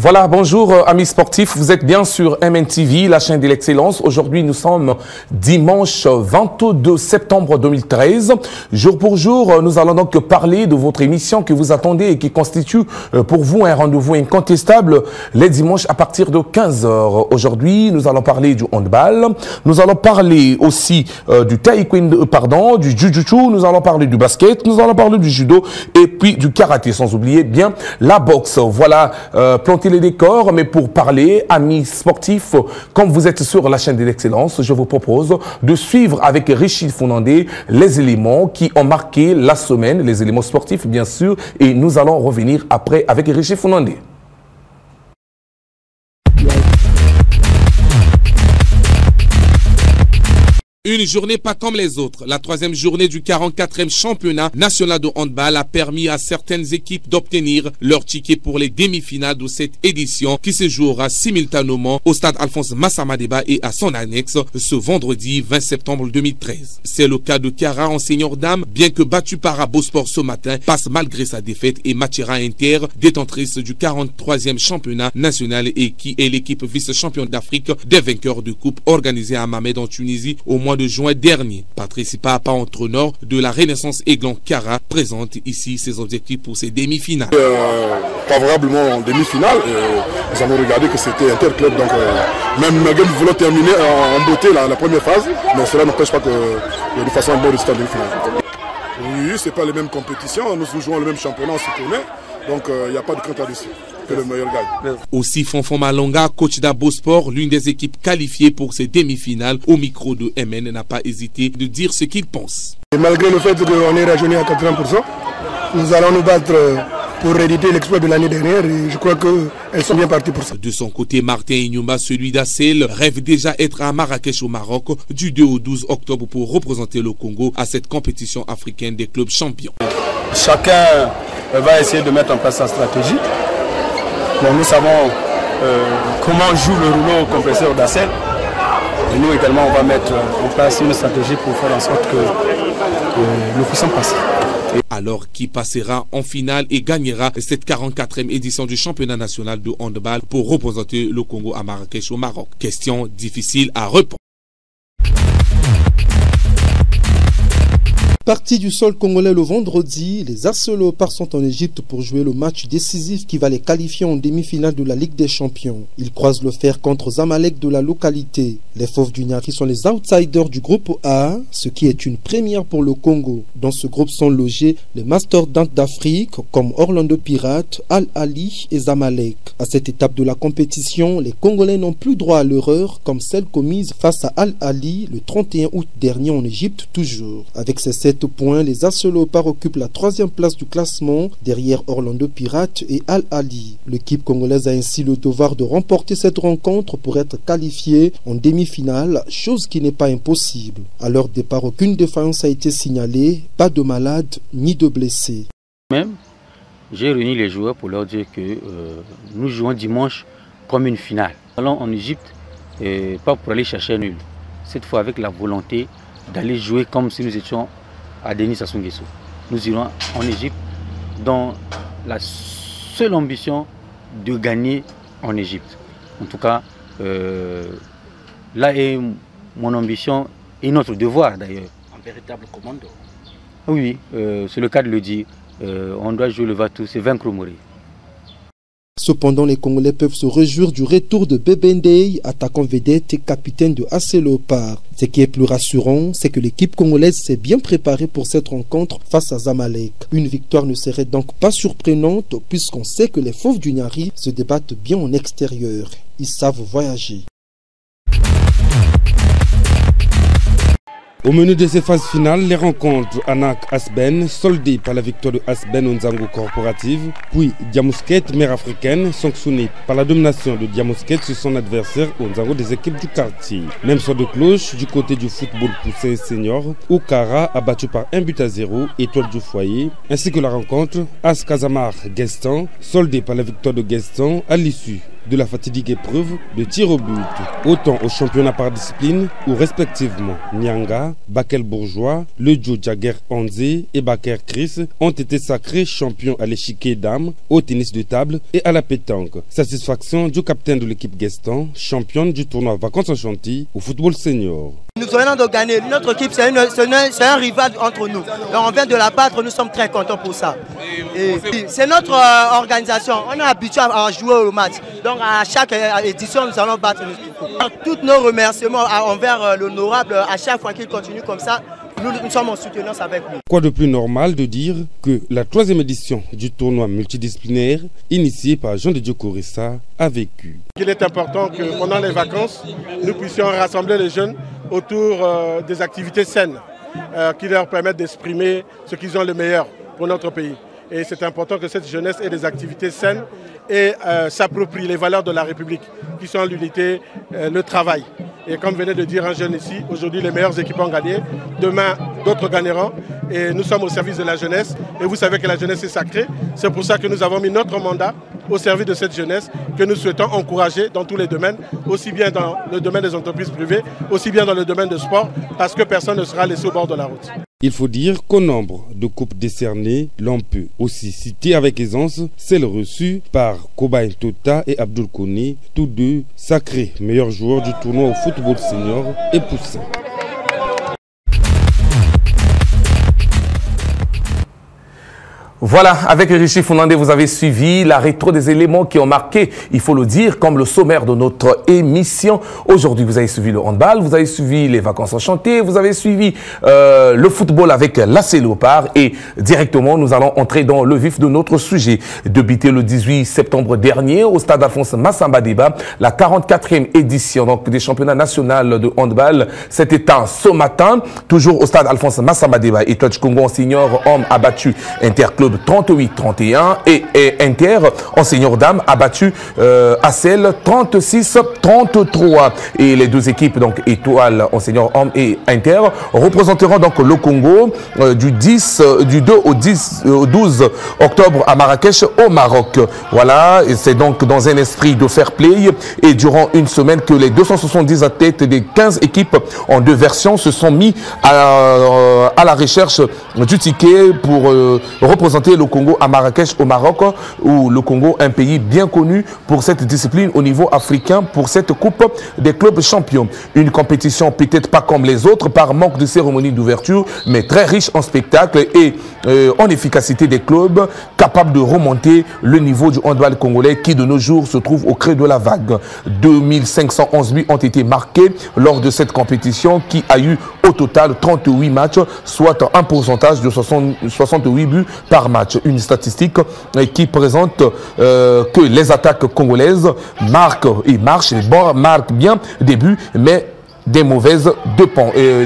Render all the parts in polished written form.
Voilà, bonjour amis sportifs, vous êtes bien sur MNTV, la chaîne de l'excellence. Aujourd'hui, nous sommes dimanche 22 septembre 2013. Jour pour jour, nous allons donc parler de votre émission que vous attendez et qui constitue pour vous un rendez-vous incontestable les dimanches à partir de 15h. Aujourd'hui, nous allons parler du handball, nous allons parler aussi du taekwondo, du jujutsu, nous allons parler du basket, nous allons parler du judo et puis du karaté, sans oublier bien la boxe. Voilà, planter les décors, mais pour parler, amis sportifs, comme vous êtes sur la chaîne de l'excellence, je vous propose de suivre avec Richie Funandé les éléments qui ont marqué la semaine, les éléments sportifs bien sûr, et nous allons revenir après avec Richie Funandé. Une journée pas comme les autres. La troisième journée du 44e championnat national de handball a permis à certaines équipes d'obtenir leur ticket pour les demi-finales de cette édition qui se jouera simultanément au stade Alphonse Massamadeba et à son annexe ce vendredi 20 septembre 2013. C'est le cas de Kara en senior dame, bien que battue par Abosport ce matin, passe malgré sa défaite, et Machera Inter, détentrice du 43e championnat national et qui est l'équipe vice-championne d'Afrique des vainqueurs de coupe organisée à Mamed en Tunisie au mois de juin dernier. Patrice Papa, entraîneur de la Renaissance Aiglon Kara, présente ici ses objectifs pour ces demi-finales. Favorablement en demi-finale, nous avons regardé que c'était interclub, donc même Nagel voulait terminer en beauté la première phase, mais cela n'empêche pas que de façon bonne résultat en demi-finale. Oui, c'est pas les mêmes compétitions, nous jouons le même championnat, on se connaît, donc il n'y a pas de crainte là-dessus. Le meilleur gagne. Aussi, Fonfon Malonga, coach d'Abosport, l'une des équipes qualifiées pour ces demi-finales, au micro de MN, n'a pas hésité de dire ce qu'il pense. Et malgré le fait qu'on est rajeuni à 80%, nous allons nous battre pour rééditer l'exploit de l'année dernière et je crois qu'elles sont bien parties pour ça. De son côté, Martin Inyumba, celui d'Assel, rêve déjà être à Marrakech au Maroc du 2 au 12 octobre pour représenter le Congo à cette compétition africaine des clubs champions. Chacun va essayer de mettre en place sa stratégie. Bon, nous savons comment joue le rouleau compresseur d'Assel. Et nous également, on va mettre en place une stratégie pour faire en sorte que nous puissions passer. Alors, qui passera en finale et gagnera cette 44e édition du championnat national de handball pour représenter le Congo à Marrakech au Maroc? Question difficile à répondre. Parti du sol congolais le vendredi, les As Léopards sont en Égypte pour jouer le match décisif qui va les qualifier en demi-finale de la Ligue des Champions. Ils croisent le fer contre Zamalek de la localité. Les Fauves du Niari sont les outsiders du groupe A, ce qui est une première pour le Congo. Dans ce groupe sont logés les mastodontes d'Afrique comme Orlando Pirates, Al Ali et Zamalek. À cette étape de la compétition, les Congolais n'ont plus droit à l'erreur comme celle commise face à Al Ali le 31 août dernier en Égypte toujours. Avec ces 7 points, les As Léopards occupent la 3e place du classement derrière Orlando Pirates et Al Ali. L'équipe congolaise a ainsi le devoir de remporter cette rencontre pour être qualifiée en demi-finale, chose qui n'est pas impossible. À leur départ, aucune défaillance a été signalée, pas de malades ni de blessés. Même, j'ai réuni les joueurs pour leur dire que nous jouons dimanche comme une finale. Allons en Égypte, pas pour aller chercher nul. Cette fois avec la volonté d'aller jouer comme si nous étions à Denis Sassou Nguesso. Nous irons en Égypte dans la seule ambition de gagner en Égypte. En tout cas, là est mon ambition et notre devoir d'ailleurs. Un véritable commando. Oui, c'est le cas de le dire. On doit jouer le va-tout, c'est vaincre ou mourir. Cependant, les Congolais peuvent se réjouir du retour de Bebendei, attaquant vedette et capitaine de As Léopards. Ce qui est plus rassurant, c'est que l'équipe congolaise s'est bien préparée pour cette rencontre face à Zamalek. Une victoire ne serait donc pas surprenante puisqu'on sait que les Fauves du Niari se débattent bien en extérieur. Ils savent voyager. Au menu de ces phases finales, les rencontres Anak-Asben, soldées par la victoire de Asben Onzango Corporative, puis Diamousquet, mère africaine, sanctionnée par la domination de Diamousquet sur son adversaire Onzango des équipes du quartier. Même son de cloche du côté du football poussé senior, où Kara a battu par 1-0 Étoile du Foyer, ainsi que la rencontre As Casamar Guestan, soldée par la victoire de Guestan à l'issue de la fatidique épreuve de tir au but. Autant au championnat par discipline où respectivement Nyanga, Bakel Bourgeois, Le Joe Jagger Anze et Baker Chris ont été sacrés champions à l'échiquier dames, au tennis de table et à la pétanque. Satisfaction du capitaine de l'équipe Gaston, championne du tournoi Vacances en Chantilly au football senior. Nous venons de gagner. Notre équipe, c'est un rival entre nous. Donc on vient de la battre, nous sommes très contents pour ça. C'est notre organisation. On est habitué à jouer au match. Donc à chaque édition, nous allons battre tous nos remerciements envers l'honorable. À chaque fois qu'il continue comme ça, nous sommes en soutenance avec lui. Quoi de plus normal de dire que la 3e édition du tournoi multidisciplinaire, initié par Jean de Dieu Korissa, a vécu. Il est important que pendant les vacances, nous puissions rassembler les jeunes autour des activités saines qui leur permettent d'exprimer ce qu'ils ont le meilleur pour notre pays. Et c'est important que cette jeunesse ait des activités saines et s'approprie les valeurs de la République, qui sont l'unité, le travail. Et comme venait de dire un jeune ici, aujourd'hui les meilleures équipes ont gagné, demain d'autres gagneront. Et nous sommes au service de la jeunesse. Et vous savez que la jeunesse est sacrée. C'est pour ça que nous avons mis notre mandat au service de cette jeunesse que nous souhaitons encourager dans tous les domaines, aussi bien dans le domaine des entreprises privées, aussi bien dans le domaine du sport, parce que personne ne sera laissé au bord de la route. Il faut dire qu'au nombre de coupes décernées, l'on peut aussi citer avec aisance celle reçue par Kobaï Tota et Abdul Kone, tous deux sacrés meilleurs joueurs du tournoi au football senior et poussin. Voilà, avec Richie Founandé, vous avez suivi la rétro des éléments qui ont marqué, il faut le dire, comme le sommaire de notre émission. Aujourd'hui, vous avez suivi le handball, vous avez suivi les vacances enchantées, vous avez suivi le football avec l'AC Léopard et directement, nous allons entrer dans le vif de notre sujet. Débuté le 18 septembre dernier au stade Alphonse Massamba Déba, la 44e édition donc, des championnats nationaux de handball s'est éteinte ce matin, toujours au stade Alphonse Massamba Déba. Et Touch Congo en senior homme a battu Interclub 38-31 et Inter en senior dame a battu Assel 36-33 et les deux équipes donc Étoile en senior homme et Inter représenteront donc le Congo du 2 au 12 octobre à Marrakech au Maroc. Voilà, c'est donc dans un esprit de fair play et durant une semaine que les 270 athlètes des 15 équipes en 2 versions se sont mis à la recherche du ticket pour représenter le Congo à Marrakech au Maroc, où le Congo, un pays bien connu pour cette discipline au niveau africain, pour cette coupe des clubs champions. Une compétition peut-être pas comme les autres par manque de cérémonie d'ouverture, mais très riche en spectacles et en efficacité des clubs, capables de remonter le niveau du handball congolais qui de nos jours se trouve au creux de la vague. 2511 buts ont été marqués lors de cette compétition qui a eu au total 38 matchs, soit un pourcentage de 68 buts par match. Une statistique qui présente que les attaques congolaises marquent et marchent bien des buts, mais des mauvaises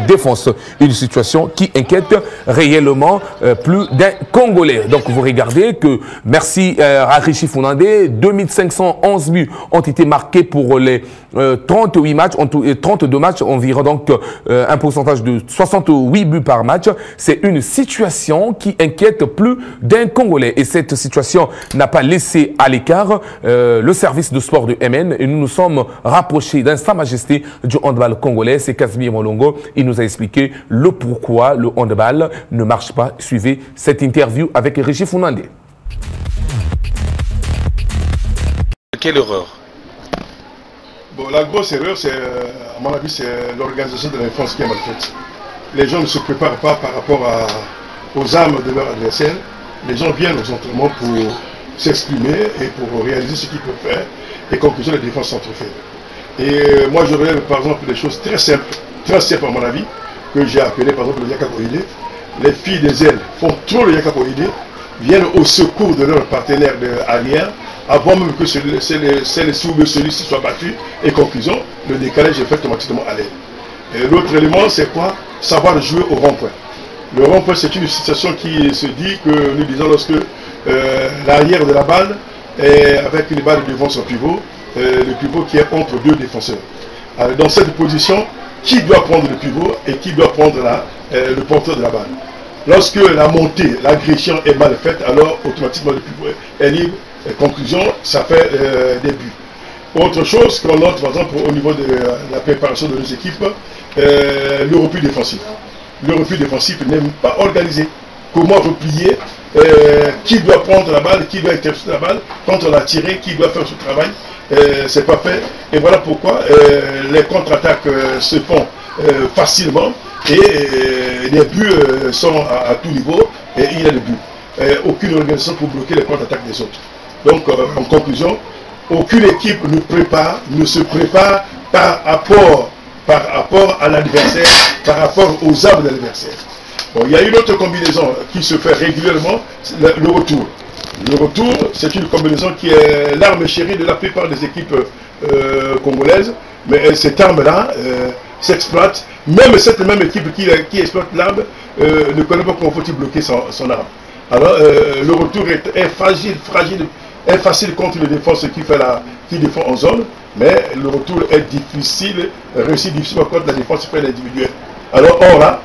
défenses. Une situation qui inquiète réellement plus d'un Congolais. Donc vous regardez que, merci à Richie Founandé, 2511 buts ont été marqués pour les 38 matchs, 32 matchs environ, donc un pourcentage de 68 buts par match. C'est une situation qui inquiète plus d'un Congolais. Et cette situation n'a pas laissé à l'écart le service de sport de MN et nous nous sommes rapprochés d'un Sa Majesté du handball congolais, c'est Casimir Molongo. Il nous a expliqué le pourquoi le handball ne marche pas. Suivez cette interview avec Richie Founandé. Quelle erreur? Bon, la grosse erreur, c'est, à mon avis, c'est l'organisation de l'enfance qui est mal faite. Les gens ne se préparent pas par rapport aux armes de leur adversaire. Les gens viennent aux entraînements pour s'exprimer et pour réaliser ce qu'ils peuvent faire. Et conclusion, les défenses sont trop faibles. Et moi, je relève par exemple des choses très simples à mon avis, que j'ai appelé par exemple le Yakakoïdé. Les filles des ailes font trop le Yakakoïdé, viennent au secours de leur partenaire arrière, avant même que celui-ci soit battu. Et conclusion, le décalage est fait automatiquement à l'aile. Et l'autre élément, c'est quoi? Savoir jouer au rond-point. Le rond-point, c'est une situation qui se dit que nous disons lorsque l'arrière de la balle est avec une balle devant son pivot, le pivot qui est entre deux défenseurs. Alors, dans cette position, qui doit prendre le pivot et qui doit prendre le porteur de la balle? Lorsque la montée, l'agression est mal faite, alors automatiquement le pivot est libre. Et conclusion, ça fait des buts. Autre chose qu'on note, par exemple, au niveau de la préparation de nos équipes, le repli défensif. Le repli défensif n'est pas organisé. Comment replier, qui doit prendre la balle, qui doit intercepter la balle, quand on a tiré, qui doit faire ce travail, c'est pas fait. Et voilà pourquoi les contre-attaques se font facilement et les buts sont à tout niveau et il y a des buts. Aucune organisation pour bloquer les contre-attaques des autres. Donc, en conclusion, aucune équipe ne se prépare par rapport à l'adversaire, par rapport aux armes de l'adversaire. Bon, il y a une autre combinaison qui se fait régulièrement, le retour. Le retour, c'est une combinaison qui est l'arme chérie de la plupart des équipes congolaises, mais cette arme-là s'exploite. Même cette même équipe qui exploite l'arme ne connaît pas comment faut-il bloquer son arme. Alors, le retour est facile contre les défenses qui défend en zone, mais le retour est difficile, réussit difficilement contre la défense individuelle. Alors, or là,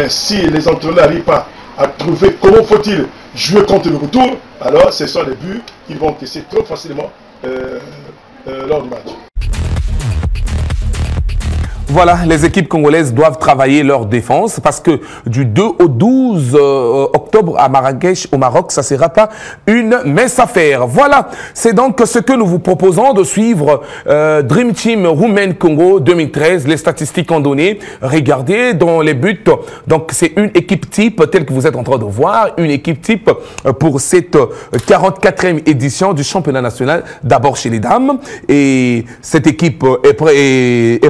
si les entraîneurs n'arrivent pas à trouver comment faut-il jouer contre le retour, alors ce sont les buts qu'ils vont encaisser trop facilement lors du match. Voilà, les équipes congolaises doivent travailler leur défense parce que du 2 au 12 octobre à Marrakech, au Maroc, ça ne sera pas une mince affaire. Voilà, c'est donc ce que nous vous proposons de suivre Dream Team Women Congo 2013. Les statistiques ont donné. Regardez dans les buts. Donc, c'est une équipe type telle que vous êtes en train de voir. Une équipe type pour cette 44e édition du championnat national, d'abord chez les dames. Et cette équipe est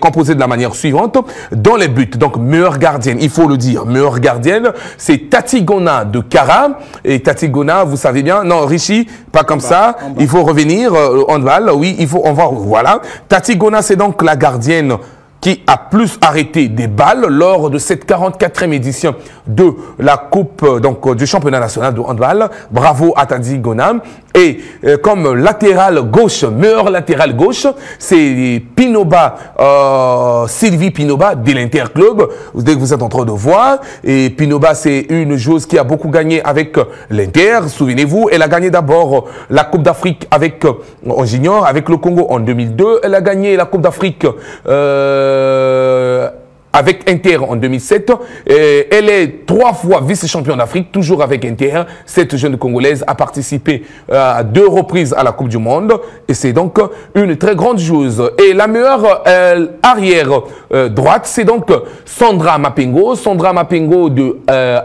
composée de la manière suivante dans les buts. Donc, meilleure gardienne, il faut le dire, meilleure gardienne, c'est Tati Gona de Kara. Et Tati Gona, vous savez bien, non, Richie, pas comme ça, il faut revenir, handball, oui, il faut, on va, voilà. Tati Gona, c'est donc la gardienne qui a plus arrêté des balles lors de cette 44e édition de la Coupe donc, du championnat national de handball. Bravo à Tati Gona. Et comme latéral gauche, meilleur latéral gauche, c'est Sylvie Pinoba de l'Interclub, dès que vous êtes en train de voir. Et Pinoba, c'est une joueuse qui a beaucoup gagné avec l'Inter, souvenez-vous. Elle a gagné d'abord la Coupe d'Afrique en junior, avec le Congo en 2002. Elle a gagné la Coupe d'Afrique avec Inter en 2007. Elle est 3 fois vice-championne d'Afrique, toujours avec Inter. Cette jeune Congolaise a participé à 2 reprises à la Coupe du Monde. Et c'est donc une très grande joueuse. Et la meilleure arrière droite, c'est donc Sandra Mapengo. Sandra Mapengo de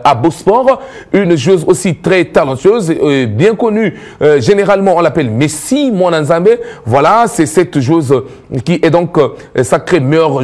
Abosport. Une joueuse aussi très talentueuse, bien connue. Généralement, on l'appelle Messi Mwananzambe. Voilà, c'est cette joueuse qui est donc sacrée meilleure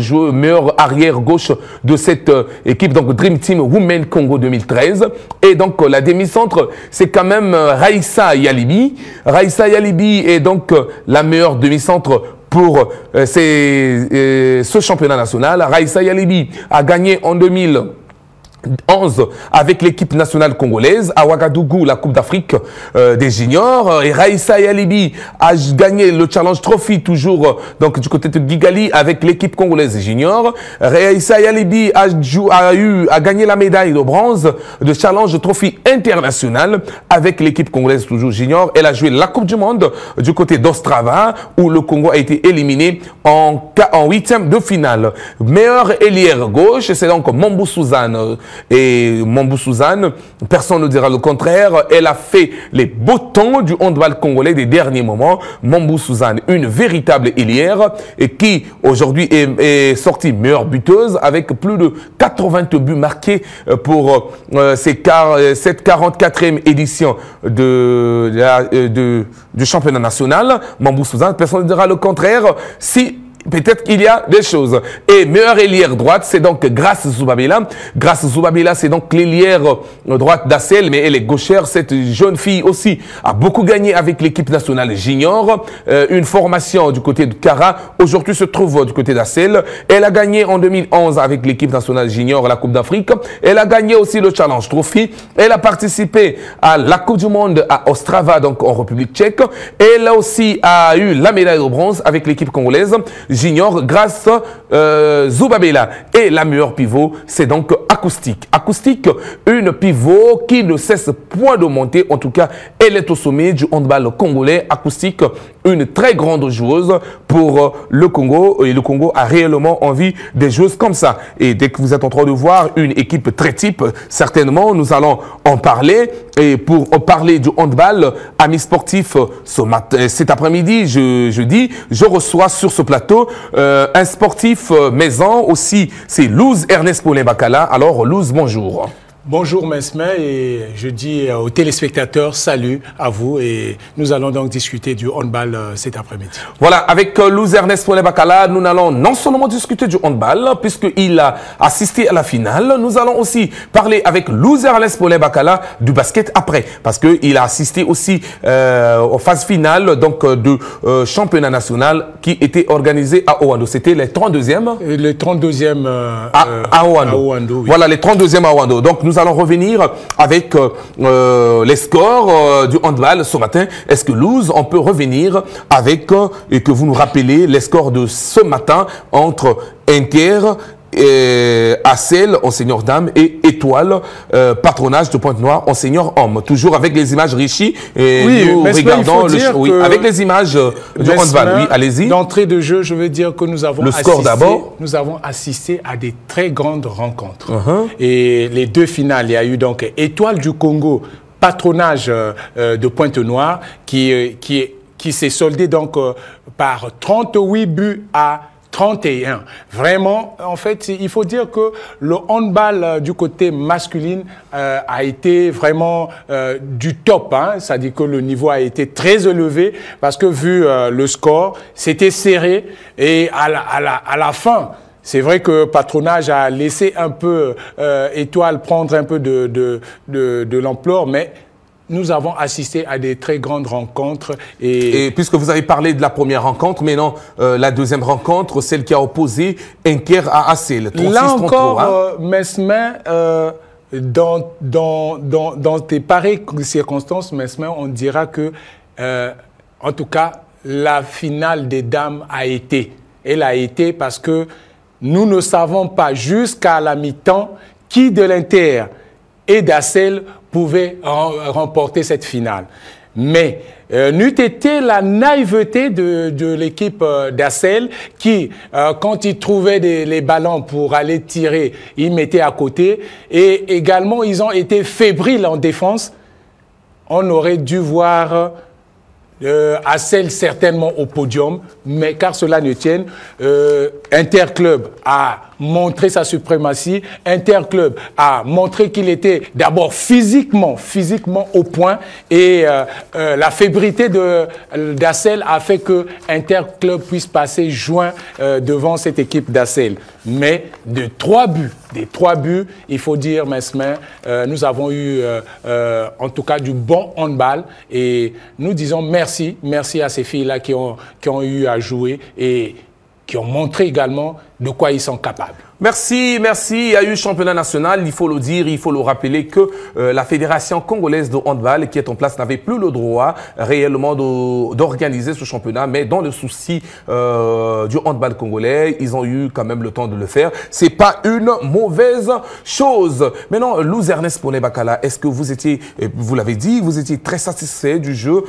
arrière gauche de cette équipe, donc Dream Team Women Congo 2013. Et donc la demi-centre, c'est quand même Raissa Yalibi. Raissa Yalibi est donc la meilleure demi-centre pour ce championnat national. Raissa Yalibi a gagné en 2011 avec l'équipe nationale congolaise à Ouagadougou, la Coupe d'Afrique des juniors. Et Raissa Yalibi a gagné le Challenge Trophy toujours donc du côté de Kigali avec l'équipe congolaise junior. Raissa Yalibi a gagné la médaille de bronze de Challenge Trophy international avec l'équipe congolaise toujours junior. Elle a joué la Coupe du Monde du côté d'Ostrava où le Congo a été éliminé en 8e de finale. Meilleure ailière gauche, c'est donc Mombu Suzanne. Et Mombu Suzanne, personne ne dira le contraire, elle a fait les beaux temps du handball congolais des derniers moments. Mombu Suzanne, une véritable ailière et qui aujourd'hui est sortie meilleure buteuse avec plus de 80 buts marqués pour cette 44e édition du championnat national. Mombu Suzanne, personne ne dira le contraire. Si peut-être qu'il y a des choses. Et meilleure ailière droite, c'est donc Grace Zoubabela. Grace Zoubabela, c'est donc l'ailière droite d'Assel, mais elle est gauchère. Cette jeune fille aussi a beaucoup gagné avec l'équipe nationale junior. Une formation du côté de Kara. Aujourd'hui se trouve du côté d'Assel. Elle a gagné en 2011 avec l'équipe nationale junior la Coupe d'Afrique. Elle a gagné aussi le Challenge Trophy. Elle a participé à la Coupe du Monde à Ostrava, donc en République tchèque. Elle a aussi eu la médaille de bronze avec l'équipe congolaise. junior grâce Zoubabela. Et la meilleure pivot, c'est donc Acoustique. Acoustique, une pivot qui ne cesse point de monter. En tout cas, elle est au sommet du handball congolais. Acoustique, une très grande joueuse pour le Congo. Et le Congo a réellement envie des joueuses comme ça. Et dès que vous êtes en train de voir une équipe très type, certainement, nous allons en parler. Et pour parler du handball, amis sportifs, cet après-midi, je reçois sur ce plateau un sportif maison aussi, c'est Louz Ernest Paulin Bakala. Alors Louz, bonjour. Bonjour Mesme, et je dis aux téléspectateurs salut à vous, et nous allons donc discuter du handball cet après-midi. Voilà, avec Louz Ernest Paulin Bakala, nous allons non seulement discuter du handball puisqu'il a assisté à la finale, nous allons aussi parler avec Louz Ernest Paulin Bakala du basket après, parce qu'il a assisté aussi aux phases finales donc, du championnat national qui était organisé à Ouando. C'était les 32e. Les 32e à Ouando. Oui. Voilà, les 32e à Ouando. Donc nous allons revenir avec les scores du handball ce matin. Est-ce que Louz, on peut revenir avec et que vous nous rappelez les scores de ce matin entre Inter, Assel, enseigneur dame, et Étoile, patronage de Pointe-Noire, enseigneur homme. Toujours avec les images Richie. Et oui, nous regardons avec les images du handball. Oui, allez-y. D'entrée de jeu, je veux dire que nous avons nous avons assisté à des très grandes rencontres. Et les deux finales, il y a eu donc Étoile du Congo, patronage de Pointe-Noire, qui s'est soldé donc par 38 buts à 31. Vraiment, en fait, il faut dire que le handball du côté masculin a été vraiment du top. Hein. C'est-à-dire que le niveau a été très élevé parce que vu le score, c'était serré. Et à la fin, c'est vrai que Patronage a laissé un peu Étoile prendre un peu de l'ampleur, mais nous avons assisté à des très grandes rencontres. Et puisque vous avez parlé de la première rencontre, maintenant la deuxième rencontre, celle qui a opposé Inter à Assel. Là encore, Mesmin, dans tes pareilles circonstances, Mesmin, on dira que, en tout cas, la finale des dames a été. Elle a été parce que nous ne savons pas jusqu'à la mi-temps qui de l'Inter et d'Assel pouvait remporter cette finale. Mais n'eût été la naïveté de l'équipe d'Assel qui, quand ils trouvaient les ballons pour aller tirer, ils mettaient à côté. Et également, ils ont été fébriles en défense. On aurait dû voir Assel certainement au podium, mais car cela ne tienne, Interclub a montré sa suprématie. Interclub a montré qu'il était d'abord physiquement au point, et la fébrilité d'Assel a fait que Interclub puisse passer juin devant cette équipe d'Assel. Mais des trois buts, il faut dire, Mesmin, nous avons eu en tout cas du bon handball, et nous disons merci à ces filles-là qui ont eu à jouer et qui ont montré également de quoi ils sont capables. Merci. Il y a eu championnat national, il faut le dire, il faut le rappeler que la Fédération congolaise de handball qui est en place n'avait plus le droit réellement d'organiser ce championnat, mais dans le souci du handball congolais, ils ont eu quand même le temps de le faire. C'est pas une mauvaise chose. Maintenant, Louz Ernest Paulin Bakala, est-ce que vous étiez, vous l'avez dit, vous étiez très satisfait du jeu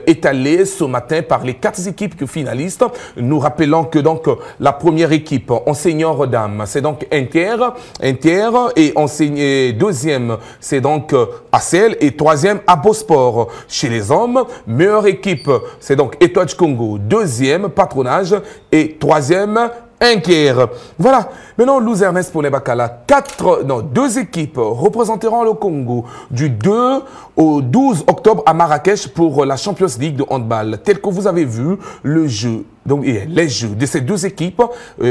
étalé ce matin par les 4 équipes finalistes. Nous rappelons que donc la première équipe, enseigneur dames, c'est donc Inter, et deuxième, c'est donc Assel, et troisième, Abosport. Chez les hommes, meilleure équipe, c'est donc Étoile du Congo, deuxième, Patronage, et troisième, Inter. Voilà. Maintenant, Louz Ernest Paulin Bakala, 2 équipes représenteront le Congo du 2 au 12 octobre à Marrakech pour la Champions League de handball. Tel que vous avez vu le jeu, donc les jeux de ces 2 équipes,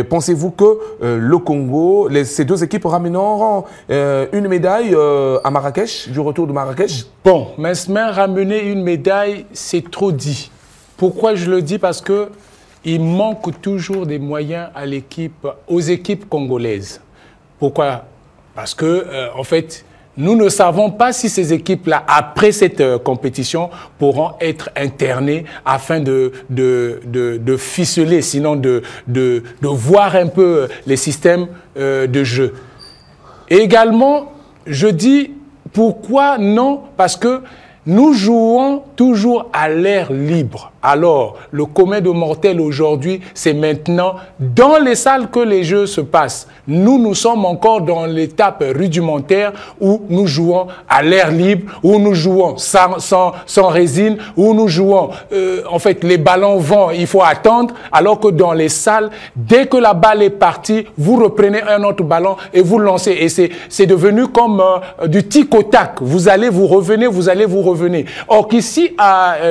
pensez-vous que le Congo, ces 2 équipes ramèneront une médaille à Marrakech, du retour de Marrakech? Bon, Mesmin, ramener une médaille, c'est trop dit. Pourquoi je le dis? Parce que il manque toujours des moyens aux équipes congolaises. Pourquoi? Parce que, en fait, nous ne savons pas si ces équipes-là, après cette compétition, pourront être internées afin de ficeler, sinon de voir un peu les systèmes de jeu. Et également, je dis pourquoi non, parce que nous jouons toujours à l'air libre. Alors, le commun de mortels aujourd'hui, c'est maintenant dans les salles que les jeux se passent. Nous sommes encore dans l'étape rudimentaire où nous jouons à l'air libre, où nous jouons sans résine, où nous jouons, en fait, les ballons vont, il faut attendre, alors que dans les salles, dès que la balle est partie, vous reprenez un autre ballon et vous lancez. Et c'est devenu comme du tic au tac. Vous allez, vous revenez, vous allez, vous revenez. Or qu'ici,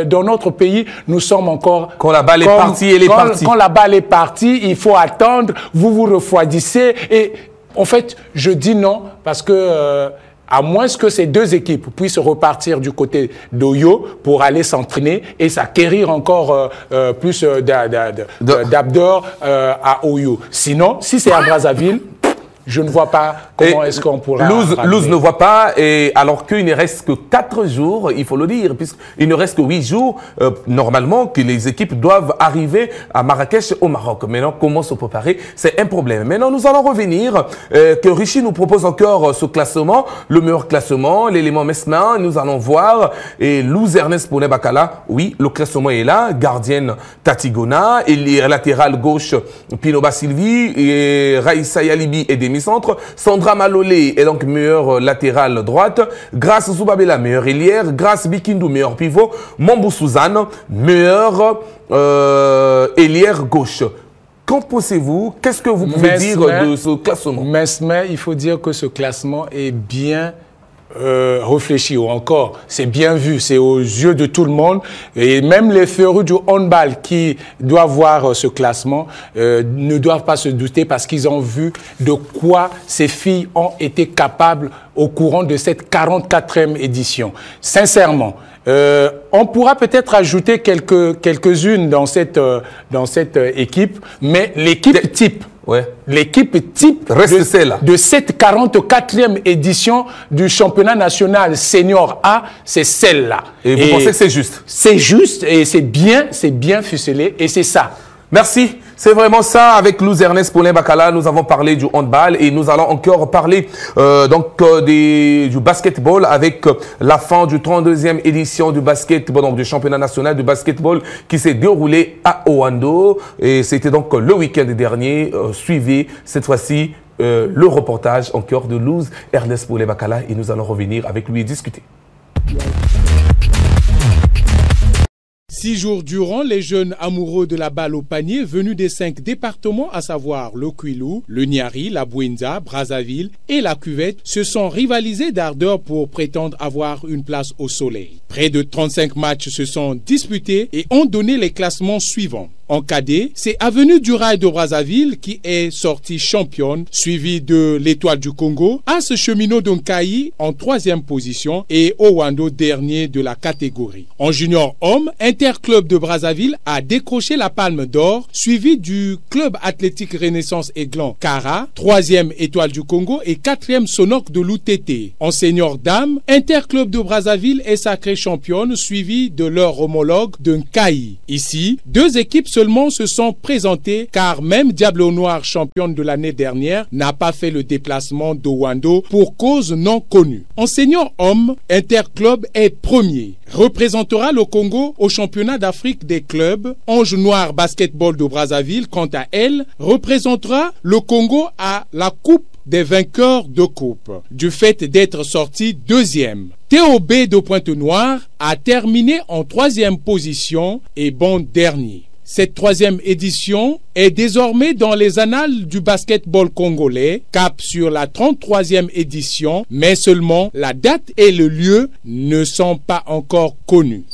dans notre pays, nous sommes encore... Quand la balle est partie, elle est partie. Quand la balle est partie, il faut attendre, vous vous refroidissez. Et en fait, je dis non, parce que à moins que ces deux équipes puissent repartir du côté d'Oyo pour aller s'entraîner et s'acquérir encore plus d'abdor à Oyo. Sinon, si c'est à Brazzaville... Je ne vois pas comment est-ce qu'on pourra... Louz ne voit pas, et alors qu'il ne reste que 4 jours, il faut le dire, puisqu'il ne reste que 8 jours, normalement, que les équipes doivent arriver à Marrakech, au Maroc. Maintenant, comment se préparer? C'est un problème. Maintenant, nous allons revenir, que Richie nous propose encore ce classement, le meilleur classement, l'élément Mesmin, nous allons voir, et Louz Ernest Pounet-Bakala, oui, le classement est là, gardienne Tatigona, et latéral gauche, Pinoba Sylvie, et Raïssa Yalibi et Demi centre, Sandra Malolé est donc meilleure latérale droite, Grace Zoubabela meilleure ailière, Grace Bikindou meilleur pivot, Mambou Suzanne meilleure ailière gauche. Qu'en pensez-vous? Qu'est-ce que vous pouvez dire de ce classement? Mais il faut dire que ce classement est bien réfléchi, ou encore c'est bien vu, c'est aux yeux de tout le monde, et même les férus du handball qui doivent voir ce classement ne doivent pas se douter, parce qu'ils ont vu de quoi ces filles ont été capables au courant de cette 44e édition. Sincèrement, on pourra peut-être ajouter quelques-unes dans cette équipe, mais l'équipe type, l'équipe type de cette 44e édition du championnat national senior A, c'est celle-là. Et vous pensez que c'est juste? C'est juste, et c'est bien ficelé, et c'est ça. Merci. C'est vraiment ça. Avec Louz Ernest Pounet-Bakala, nous avons parlé du handball et nous allons encore parler du basketball avec la fin du 32e édition du basketball, donc du championnat national du basketball qui s'est déroulé à Oando. Et c'était donc le week-end dernier. Suivez cette fois-ci le reportage encore de Louz Ernest Pounet-Bakala et nous allons revenir avec lui et discuter. 6 jours durant, les jeunes amoureux de la balle au panier venus des 5 départements, à savoir le Kwilu, le Niari, la Bouenza, Brazzaville et la Cuvette, se sont rivalisés d'ardeur pour prétendre avoir une place au soleil. Près de 35 matchs se sont disputés et ont donné les classements suivants. En cadet, c'est Avenue du Rail de Brazzaville qui est sortie championne, suivie de l'Étoile du Congo, As Cheminot d'Onkaï en 3e position et Owando dernier de la catégorie. En junior homme, Interclub de Brazzaville a décroché la palme d'or, suivi du Club athlétique Renaissance Aiglan Kara, 3e Étoile du Congo et 4e Sonok de l'UTT. En senior dame, Interclub de Brazzaville est sacrée championne, suivi de leur homologue de Nkaï. Ici, 2 équipes seulement se sont présentées, car même Diablo Noir, championne de l'année dernière, n'a pas fait le déplacement d'Owando pour cause non connue. En senior homme, Interclub est premier, représentera le Congo au championnat d'Afrique des clubs. Ange Noir Basketball de Brazzaville, quant à elle, représentera le Congo à la Coupe des vainqueurs de coupe, du fait d'être sorti 2e. TOB de Pointe-Noire a terminé en 3e position et bon dernier. Cette 3e édition est désormais dans les annales du basketball congolais, cap sur la 33e édition, mais seulement la date et le lieu ne sont pas encore connus.